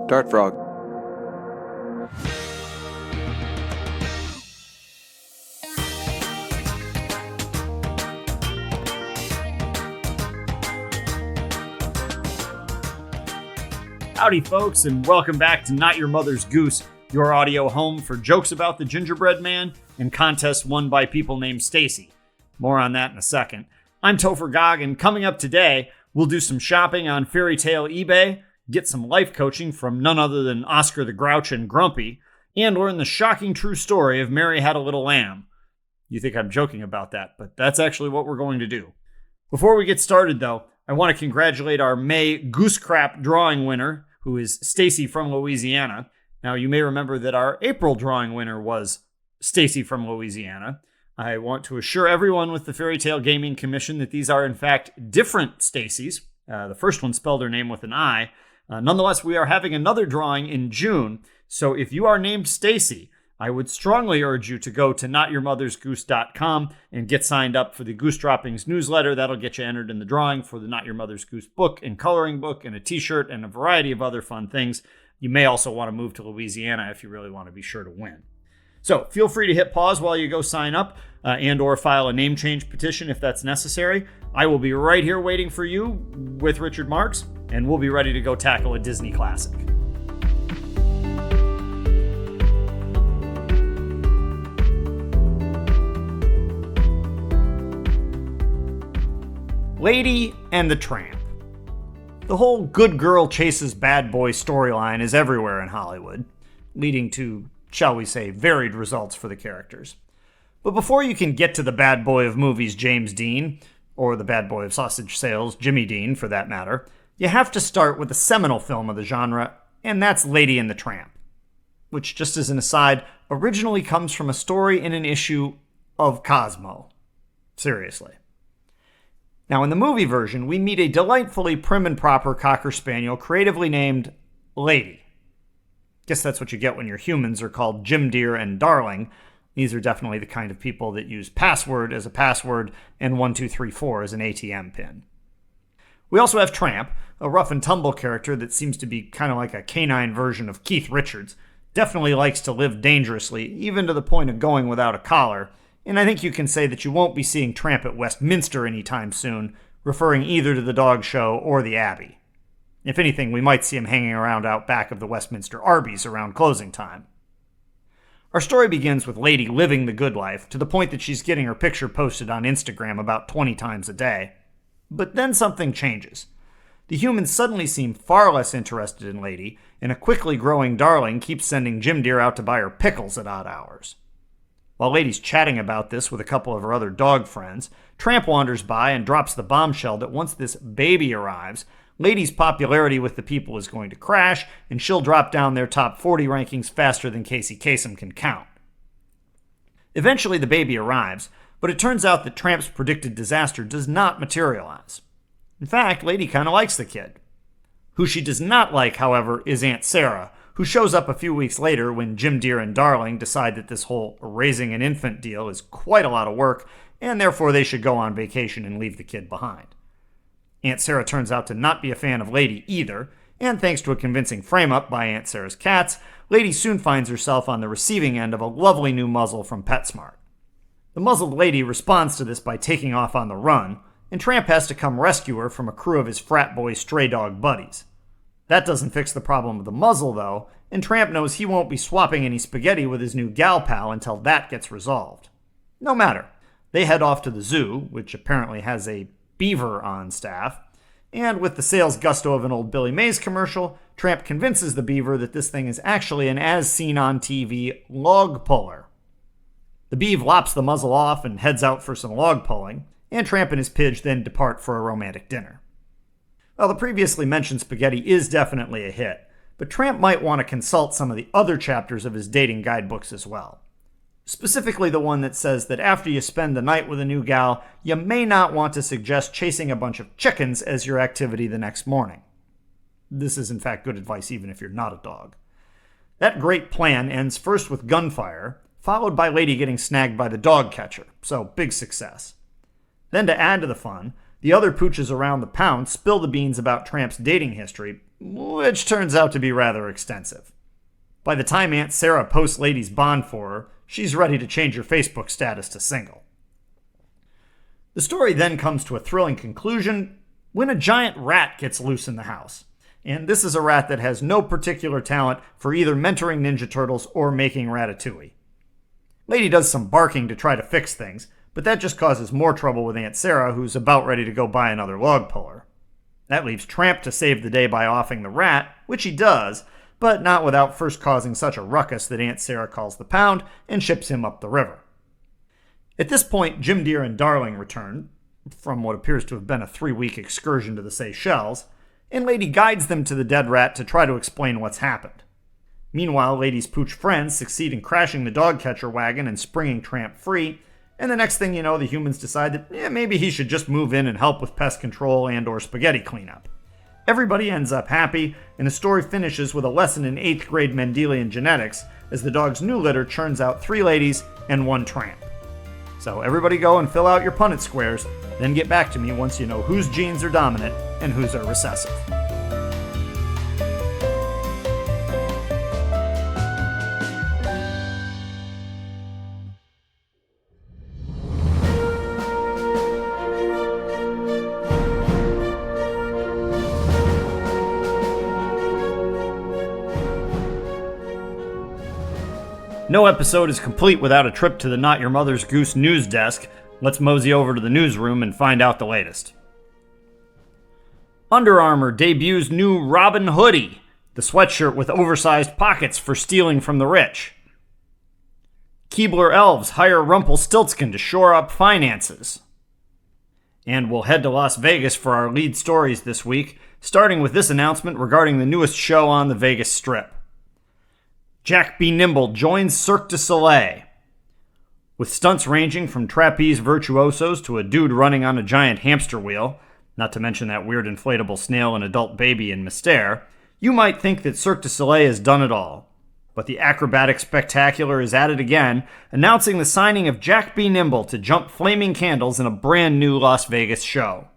Dart frog. Howdy, folks, and welcome back to Not Your Mother's Goose, your audio home for jokes about the gingerbread man and contests won by people named Stacy. More on that in a second. I'm Topher Gog, and coming up today, we'll do some shopping on fairy tale eBay, get some life coaching from none other than Oscar the Grouch and Grumpy, and learn the shocking true story of Mary Had a Little Lamb. You think I'm joking about that, but that's actually what we're going to do. Before we get started, though, I want to congratulate our May Goose Crap drawing winner, who is Stacy from Louisiana. Now, you may remember that our April drawing winner was Stacy from Louisiana. I want to assure everyone with the Fairy Tale Gaming Commission that these are, in fact, different Stacys. The first one spelled her name with an I. Nonetheless, we are having another drawing in June, so if you are named Stacy, I would strongly urge you to go to notyourmothersgoose.com and get signed up for the Goose Droppings newsletter. That'll get you entered in the drawing for the Not Your Mother's Goose book and coloring book and a t-shirt and a variety of other fun things. You may also want to move to Louisiana if you really want to be sure to win. So feel free to hit pause while you go sign up and or file a name change petition if that's necessary. I will be right here waiting for you with Richard Marks, and we'll be ready to go tackle a Disney classic. Lady and the Tramp. The whole good girl chases bad boy storyline is everywhere in Hollywood, leading to, shall we say, varied results for the characters. But before you can get to the bad boy of movies, James Dean, or the bad boy of sausage sales, Jimmy Dean, for that matter, you have to start with a seminal film of the genre, and that's Lady and the Tramp, which, just as an aside, originally comes from a story in an issue of Cosmo. Seriously. Now, in the movie version, we meet a delightfully prim and proper Cocker Spaniel creatively named Lady. Guess that's what you get when your humans are called Jim Dear and Darling. These are definitely the kind of people that use password as a password and 1234 as an ATM pin. We also have Tramp, a rough and tumble character that seems to be kind of like a canine version of Keith Richards. Definitely likes to live dangerously, even to the point of going without a collar. And I think you can say that you won't be seeing Tramp at Westminster anytime soon, referring either to the dog show or the Abbey. If anything, we might see him hanging around out back of the Westminster Arby's around closing time. Our story begins with Lady living the good life, to the point that she's getting her picture posted on Instagram about 20 times a day. But then something changes. The humans suddenly seem far less interested in Lady, and a quickly growing Darling keeps sending Jim Dear out to buy her pickles at odd hours. While Lady's chatting about this with a couple of her other dog friends, Tramp wanders by and drops the bombshell that once this baby arrives, Lady's popularity with the people is going to crash, and she'll drop down their top 40 rankings faster than Casey Kasem can count. Eventually the baby arrives, but it turns out that Tramp's predicted disaster does not materialize. In fact, Lady kind of likes the kid. Who she does not like, however, is Aunt Sarah, who shows up a few weeks later when Jim Dear and Darling decide that this whole raising an infant deal is quite a lot of work, and therefore they should go on vacation and leave the kid behind. Aunt Sarah turns out to not be a fan of Lady either, and thanks to a convincing frame-up by Aunt Sarah's cats, Lady soon finds herself on the receiving end of a lovely new muzzle from PetSmart. The muzzled Lady responds to this by taking off on the run, and Tramp has to come rescue her from a crew of his frat boy stray dog buddies. That doesn't fix the problem of the muzzle, though, and Tramp knows he won't be swapping any spaghetti with his new gal pal until that gets resolved. No matter. They head off to the zoo, which apparently has a beaver on staff, and with the sales gusto of an old Billy Mays commercial, Tramp convinces the beaver that this thing is actually an as-seen-on-TV log puller. The beav lops the muzzle off and heads out for some log pulling, and Tramp and his pidge then depart for a romantic dinner. Well, the previously mentioned spaghetti is definitely a hit, but Tramp might want to consult some of the other chapters of his dating guidebooks as well. Specifically the one that says that after you spend the night with a new gal, you may not want to suggest chasing a bunch of chickens as your activity the next morning. This is in fact good advice even if you're not a dog. That great plan ends first with gunfire, followed by Lady getting snagged by the dog catcher, so big success. Then to add to the fun, The other pooches around the pound spill the beans about Tramp's dating history, which turns out to be rather extensive. By the time Aunt Sarah posts Lady's bond for her, she's ready to change her Facebook status to single. The story then comes to a thrilling conclusion when a giant rat gets loose in the house. And this is a rat that has no particular talent for either mentoring Ninja Turtles or making Ratatouille. Lady does some barking to try to fix things, but that just causes more trouble with Aunt Sarah, who's about ready to go buy another log puller. That leaves Tramp to save the day by offing the rat, which he does, but not without first causing such a ruckus that Aunt Sarah calls the pound and ships him up the river. At this point, Jim Deere and Darling return, from what appears to have been a 3-week excursion to the Seychelles, and Lady guides them to the dead rat to try to explain what's happened. Meanwhile, Lady's pooch friends succeed in crashing the dog catcher wagon and springing Tramp free, and the next thing you know, the humans decide that maybe he should just move in and help with pest control and or spaghetti cleanup. Everybody ends up happy, and the story finishes with a lesson in 8th grade Mendelian genetics as the dog's new litter churns out 3 ladies and 1 tramp. So everybody go and fill out your Punnett squares, then get back to me once you know whose genes are dominant and whose are recessive. No episode is complete without a trip to the Not Your Mother's Goose news desk. Let's mosey over to the newsroom and find out the latest. Under Armour debuts new Robin hoodie, the sweatshirt with oversized pockets for stealing from the rich. Keebler elves hire Rumpelstiltskin to shore up finances. And we'll head to Las Vegas for our lead stories this week, starting with this announcement regarding the newest show on the Vegas Strip. Jack Be Nimble joins Cirque du Soleil. With stunts ranging from trapeze virtuosos to a dude running on a giant hamster wheel, not to mention that weird inflatable snail and adult baby in Mystère, you might think that Cirque du Soleil has done it all. But the acrobatic spectacular is at it again, announcing the signing of Jack Be Nimble to jump flaming candles in a brand new Las Vegas show.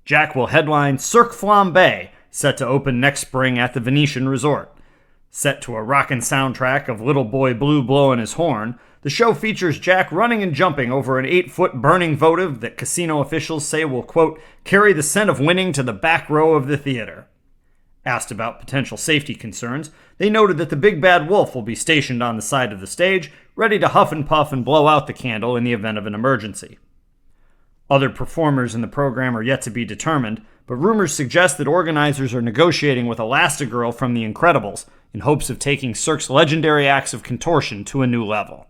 Jack will headline Cirque Flambé, set to open next spring at the Venetian Resort. Set to a rockin' soundtrack of Little Boy Blue blowing his horn, the show features Jack running and jumping over an 8-foot burning votive that casino officials say will, quote, carry the scent of winning to the back row of the theater. Asked about potential safety concerns, they noted that the big bad wolf will be stationed on the side of the stage, ready to huff and puff and blow out the candle in the event of an emergency. Other performers in the program are yet to be determined, but rumors suggest that organizers are negotiating with Elastigirl from The Incredibles in hopes of taking Cirque's legendary acts of contortion to a new level.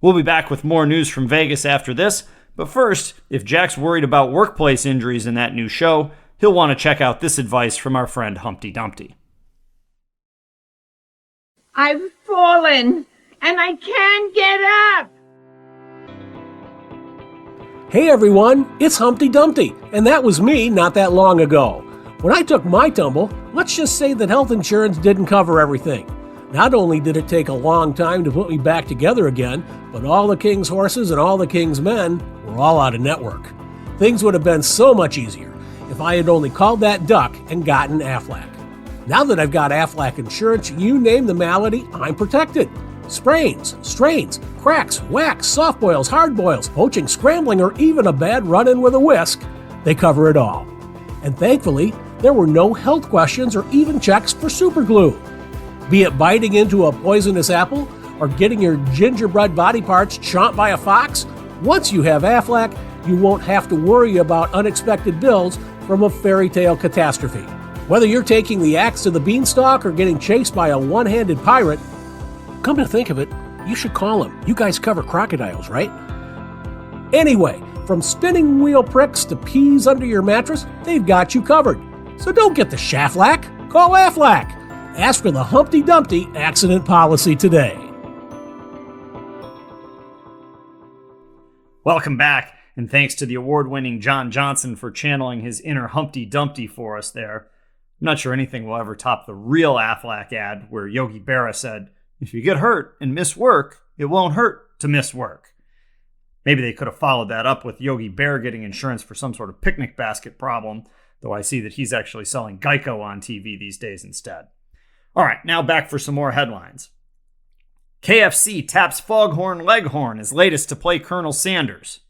We'll be back with more news from Vegas after this, but first, if Jack's worried about workplace injuries in that new show, he'll want to check out this advice from our friend Humpty Dumpty. I've fallen, and I can't get up. Hey everyone, it's Humpty Dumpty, and that was me not that long ago. When I took my tumble, let's just say that health insurance didn't cover everything. Not only did it take a long time to put me back together again, but all the king's horses and all the king's men were all out of network. Things would have been so much easier if I had only called that duck and gotten Aflac. Now that I've got Aflac insurance, you name the malady, I'm protected. Sprains, strains, cracks, whacks, soft boils, hard boils, poaching, scrambling, or even a bad run-in with a whisk, they cover it all. And thankfully, there were no health questions or even checks for super glue. Be it biting into a poisonous apple or getting your gingerbread body parts chomped by a fox, once you have Aflac, you won't have to worry about unexpected bills from a fairy tale catastrophe. Whether you're taking the axe to the beanstalk or getting chased by a one-handed pirate, come to think of it, you should call them. You guys cover crocodiles, right? Anyway, from spinning wheel pricks to peas under your mattress, they've got you covered. So don't get the Shaflac, call Aflac. Ask for the Humpty Dumpty accident policy today. Welcome back, and thanks to the award-winning John Johnson for channeling his inner Humpty Dumpty for us there. I'm not sure anything will ever top the real Aflac ad where Yogi Berra said, "If you get hurt and miss work, it won't hurt to miss work." Maybe they could have followed that up with Yogi Bear getting insurance for some sort of picnic basket problem, though I see that he's actually selling Geico on TV these days instead. All right, now back for some more headlines. KFC taps Foghorn Leghorn as latest to play Colonel Sanders.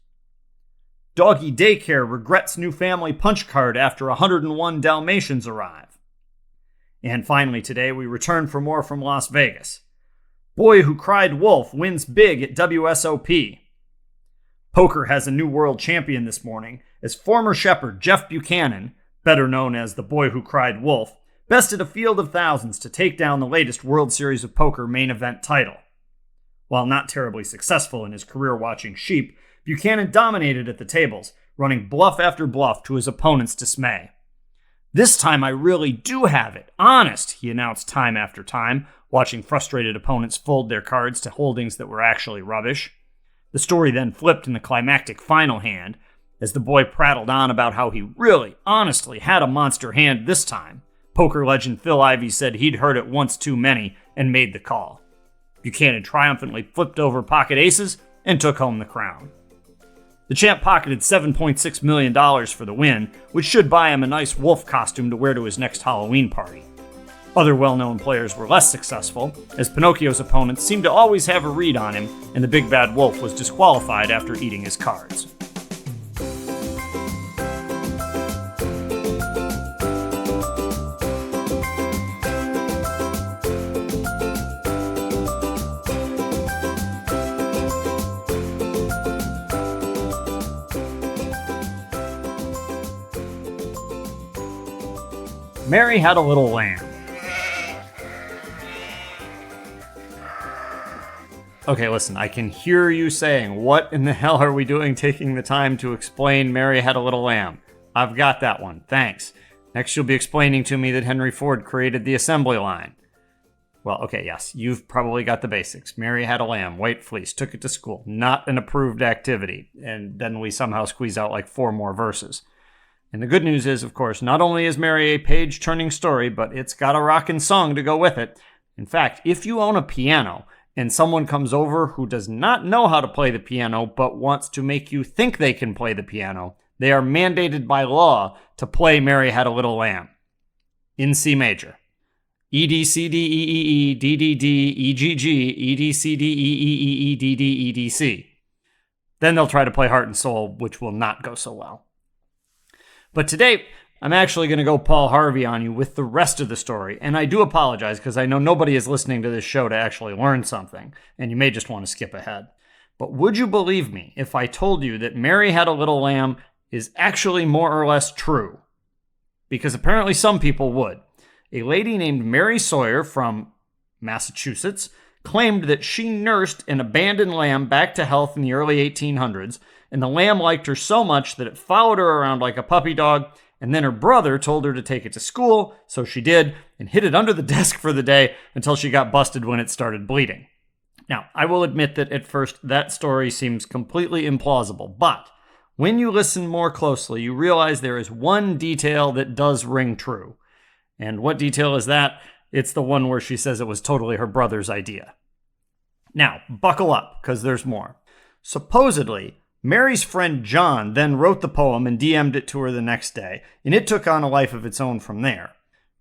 Doggy Daycare regrets new family punch card after 101 Dalmatians arrive. And finally today, we return for more from Las Vegas. Boy Who Cried Wolf wins big at WSOP. Poker has a new world champion this morning as former shepherd Jeff Buchanan, better known as the Boy Who Cried Wolf, bested a field of thousands to take down the latest World Series of Poker main event title. While not terribly successful in his career watching sheep, Buchanan dominated at the tables, running bluff after bluff to his opponent's dismay. "This time I really do have it, honest," he announced time after time, watching frustrated opponents fold their cards to holdings that were actually rubbish. The story then flipped in the climactic final hand, as the boy prattled on about how he really, honestly had a monster hand this time. Poker legend Phil Ivey said he'd heard it once too many and made the call. Buchanan triumphantly flipped over pocket aces and took home the crown. The champ pocketed $7.6 million for the win, which should buy him a nice wolf costume to wear to his next Halloween party. Other well-known players were less successful, as Pinocchio's opponents seemed to always have a read on him, and the big bad wolf was disqualified after eating his cards. Mary Had a Little Lamb. Okay, listen, I can hear you saying, what in the hell are we doing taking the time to explain Mary Had a Little Lamb? I've got that one, thanks. Next you'll be explaining to me that Henry Ford created the assembly line. Well, okay, yes, you've probably got the basics. Mary had a lamb, white fleece, took it to school. Not an approved activity. And then we somehow squeeze out like 4 more verses. And the good news is, of course, not only is Mary a page-turning story, but it's got a rockin' song to go with it. In fact, if you own a piano and someone comes over who does not know how to play the piano but wants to make you think they can play the piano, they are mandated by law to play Mary Had a Little Lamb in C major. E, D, C, D, E, E, E, D, D, D, E, G, G, E, D, C, D, E, E, E, E, D, D, E, D, C. Then they'll try to play Heart and Soul, which will not go so well. But today, I'm actually going to go Paul Harvey on you with the rest of the story, and I do apologize because I know nobody is listening to this show to actually learn something, and you may just want to skip ahead. But would you believe me if I told you that Mary Had a Little Lamb is actually more or less true? Because apparently some people would. A lady named Mary Sawyer from Massachusetts claimed that she nursed an abandoned lamb back to health in the early 1800s, and the lamb liked her so much that it followed her around like a puppy dog, and then her brother told her to take it to school, so she did, and hid it under the desk for the day until she got busted when it started bleeding. Now, I will admit that at first that story seems completely implausible, but when you listen more closely, you realize there is one detail that does ring true. And what detail is that? It's the one where she says it was totally her brother's idea. Now, buckle up, because there's more. Supposedly, Mary's friend John then wrote the poem and DM'd it to her the next day, and it took on a life of its own from there.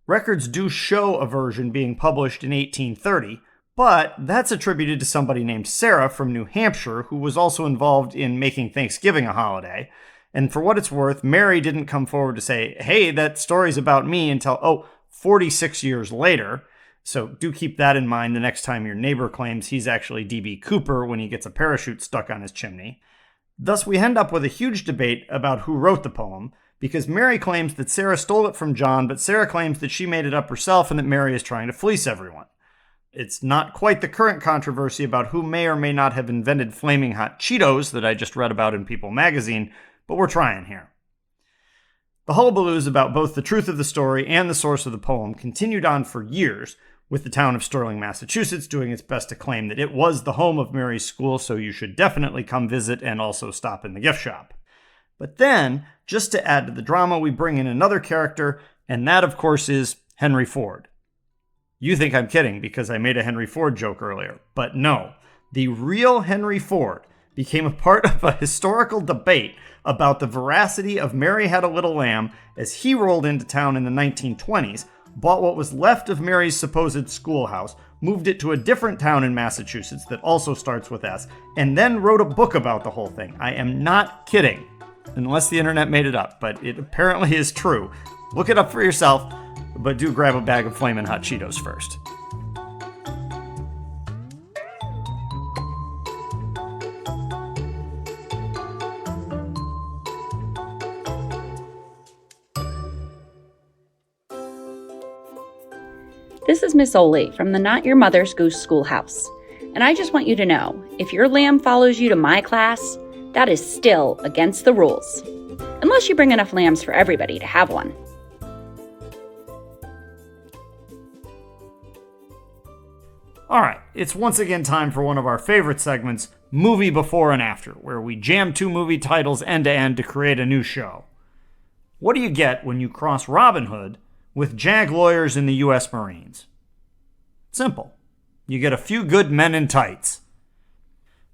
Records do show a version being published in 1830, but that's attributed to somebody named Sarah from New Hampshire, who was also involved in making Thanksgiving a holiday. And for what it's worth, Mary didn't come forward to say, hey, that story's about me until, 46 years later. So do keep that in mind the next time your neighbor claims he's actually D.B. Cooper when he gets a parachute stuck on his chimney. Thus, we end up with a huge debate about who wrote the poem, because Mary claims that Sarah stole it from John, but Sarah claims that she made it up herself and that Mary is trying to fleece everyone. It's not quite the current controversy about who may or may not have invented Flaming Hot Cheetos that I just read about in People magazine, but we're trying here. The hullabaloos about both the truth of the story and the source of the poem continued on for years, with the town of Sterling, Massachusetts doing its best to claim that it was the home of Mary's school, so you should definitely come visit and also stop in the gift shop. But then, just to add to the drama, we bring in another character, and that, of course, is Henry Ford. You think I'm kidding because I made a Henry Ford joke earlier, but no. The real Henry Ford, became a part of a historical debate about the veracity of Mary Had a Little Lamb as he rolled into town in the 1920s, bought what was left of Mary's supposed schoolhouse, moved it to a different town in Massachusetts that also starts with S, and then wrote a book about the whole thing. I am not kidding, unless the internet made it up, but it apparently is true. Look it up for yourself, but do grab a bag of Flamin' Hot Cheetos first. This is Miss Ole from the Not Your Mother's Goose Schoolhouse. And I just want you to know, if your lamb follows you to my class, that is still against the rules. Unless you bring enough lambs for everybody to have one. Alright, it's once again time for one of our favorite segments, Movie Before and After, where we jam two movie titles end to end to create a new show. What do you get when you cross Robin Hood with JAG lawyers in the U.S. Marines? Simple. You get a few good men in tights.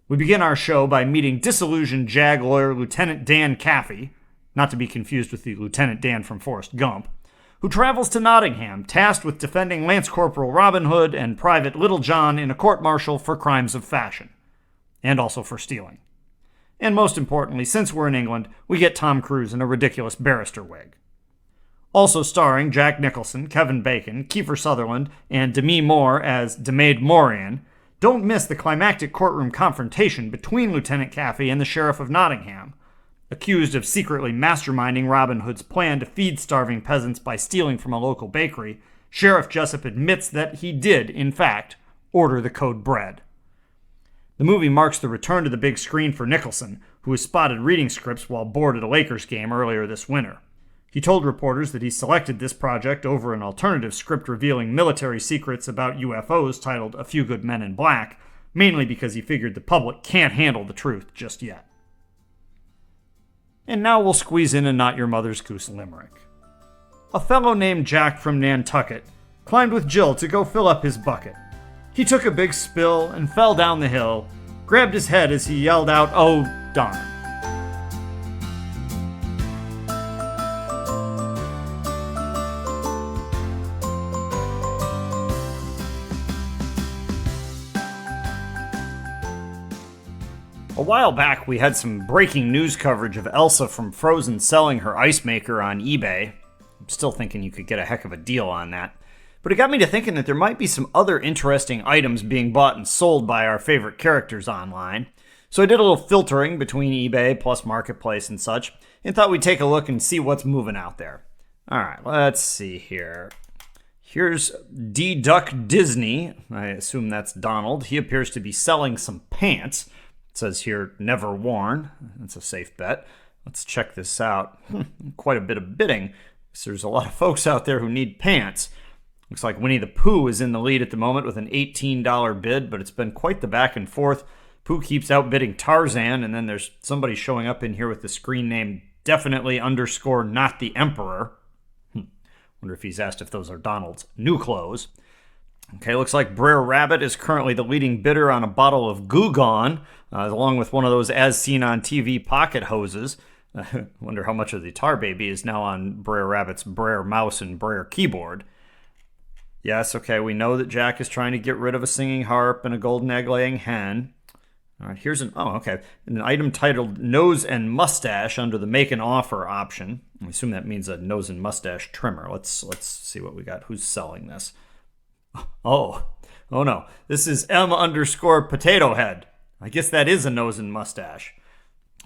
We begin our show by meeting disillusioned JAG lawyer Lieutenant Dan Caffey, not to be confused with the Lieutenant Dan from Forrest Gump, who travels to Nottingham, tasked with defending Lance Corporal Robin Hood and Private Little John in a court-martial for crimes of fashion, and also for stealing. And most importantly, since we're in England, we get Tom Cruise in a ridiculous barrister wig. Also starring Jack Nicholson, Kevin Bacon, Kiefer Sutherland, and Demi Moore as Demaid Moran, don't miss the climactic courtroom confrontation between Lieutenant Caffey and the Sheriff of Nottingham. Accused of secretly masterminding Robin Hood's plan to feed starving peasants by stealing from a local bakery, Sheriff Jessup admits that he did, in fact, order the code bread. The movie marks the return to the big screen for Nicholson, who was spotted reading scripts while bored at a Lakers game earlier this winter. He told reporters that he selected this project over an alternative script revealing military secrets about UFOs titled A Few Good Men in Black, mainly because he figured the public can't handle the truth just yet. And now we'll squeeze in a Not Your Mother's Goose limerick. A fellow named Jack from Nantucket climbed with Jill to go fill up his bucket. He took a big spill and fell down the hill, grabbed his head as he yelled out, "Oh, darn." A while back, we had some breaking news coverage of Elsa from Frozen selling her ice maker on eBay. I'm still thinking you could get a heck of a deal on that. But it got me to thinking that there might be some other interesting items being bought and sold by our favorite characters online. So I did a little filtering between eBay plus Marketplace and such, and thought we'd take a look and see what's moving out there. Alright, let's see here. Here's D-Duck Disney. I assume that's Donald. He appears to be selling some pants. It says here, never worn. That's a safe bet. Let's check this out. Quite a bit of bidding. So there's a lot of folks out there who need pants. Looks like Winnie the Pooh is in the lead at the moment with an $18 bid, but it's been quite the back and forth. Pooh keeps outbidding Tarzan, and then there's somebody showing up in here with the screen name definitely underscore not the Emperor. Wonder if he's asked if those are Donald's new clothes. Okay, looks like Brer Rabbit is currently the leading bidder on a bottle of Goo Gone, along with one of those as seen on TV pocket hoses. Wonder how much of the Tar Baby is now on Brer Rabbit's Brer Mouse and Brer keyboard. Yes, okay, we know that Jack is trying to get rid of a singing harp and a golden egg-laying hen. All right, here's an item titled Nose and Mustache under the Make an Offer option. I assume that means a nose and mustache trimmer. Let's see what we got. Who's selling this? Oh no. This is M underscore Potato Head. I guess that is a nose and mustache.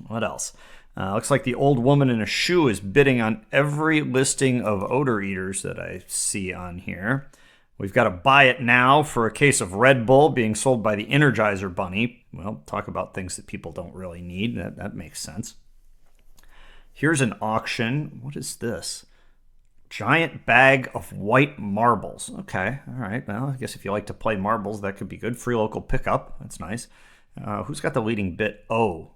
What else? Looks like the old woman in a shoe is bidding on every listing of odor eaters that I see on here. We've got a buy it now for a case of Red Bull being sold by the Energizer Bunny. Well, talk about things that people don't really need. That makes sense. Here's an auction. What is this? Giant bag of white marbles. Okay, all right. Well, I guess if you like to play marbles, that could be good. Free local pickup. That's nice. Who's got the leading bid? Oh,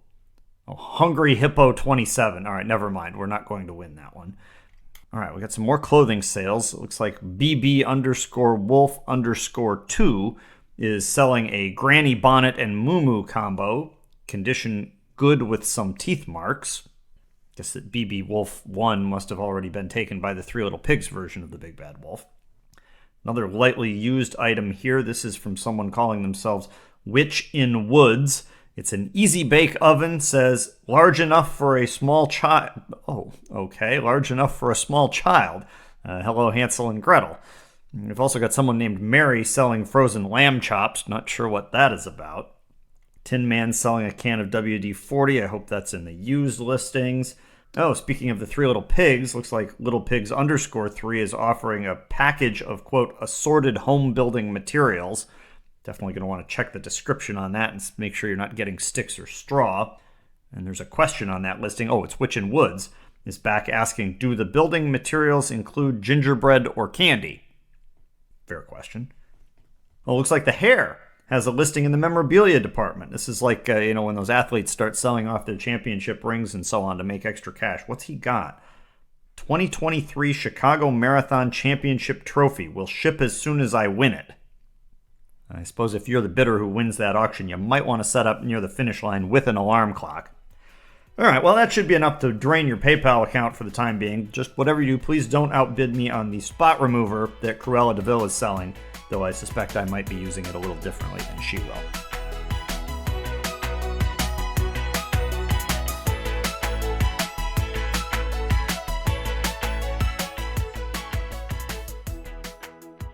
Hungry Hippo 27. All right, never mind. We're not going to win that one. All right, we got some more clothing sales. It looks like BB underscore Wolf underscore 2 is selling a granny bonnet and muumuu combo. condition good with some teeth marks. Guess that BB Wolf 1 must have already been taken by the Three Little Pigs version of the Big Bad Wolf. Another lightly used item here. This is from someone calling themselves Witch in Woods. It's an easy bake oven, says large enough for a small child. Oh, okay, large enough for a small child. Hello, Hansel and Gretel. We've also got someone named Mary selling frozen lamb chops. Not sure what that is about. Tin Man selling a can of WD-40. I hope that's in the used listings. Oh, speaking of the Three Little Pigs, looks like Little Pigs _3 is offering a package of, quote, assorted home building materials. Definitely going to want to check the description on that and make sure you're not getting sticks or straw. And there's a question on that listing. Oh, it's Witch in Woods is back asking, do the building materials include gingerbread or candy? Fair question. Oh, looks like the hair has a listing in the memorabilia department. This is like, when those athletes start selling off their championship rings and so on to make extra cash. What's he got? 2023 Chicago Marathon Championship Trophy will ship as soon as I win it. I suppose if you're the bidder who wins that auction, you might want to set up near the finish line with an alarm clock. All right, well, that should be enough to drain your PayPal account for the time being. Just whatever you do, please don't outbid me on the spot remover that Cruella de Vil is selling, though I suspect I might be using it a little differently than she will.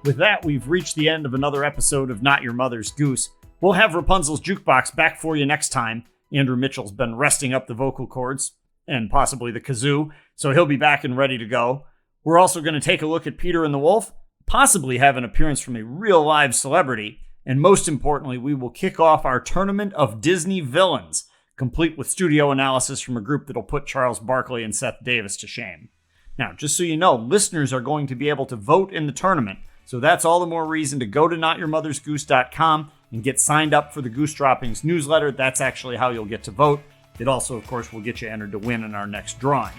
With that, we've reached the end of another episode of Not Your Mother's Goose. We'll have Rapunzel's Jukebox back for you next time. Andrew Mitchell's been resting up the vocal cords, and possibly the kazoo, so he'll be back and ready to go. We're also going to take a look at Peter and the Wolf, possibly have an appearance from a real live celebrity, and most importantly, we will kick off our tournament of Disney villains, complete with studio analysis from a group that'll put Charles Barkley and Seth Davis to shame. Now, just so you know, listeners are going to be able to vote in the tournament, so that's all the more reason to go to notyourmothersgoose.com and get signed up for the Goose Droppings newsletter. That's actually how you'll get to vote. It also, of course, will get you entered to win in our next drawing.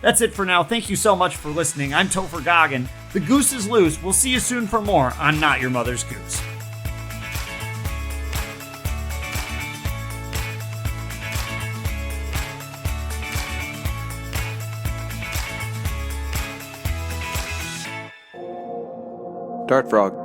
That's it for now. Thank you so much for listening. I'm Topher Goggin. The Goose is loose. We'll see you soon for more on Not Your Mother's Goose. Dart Frog.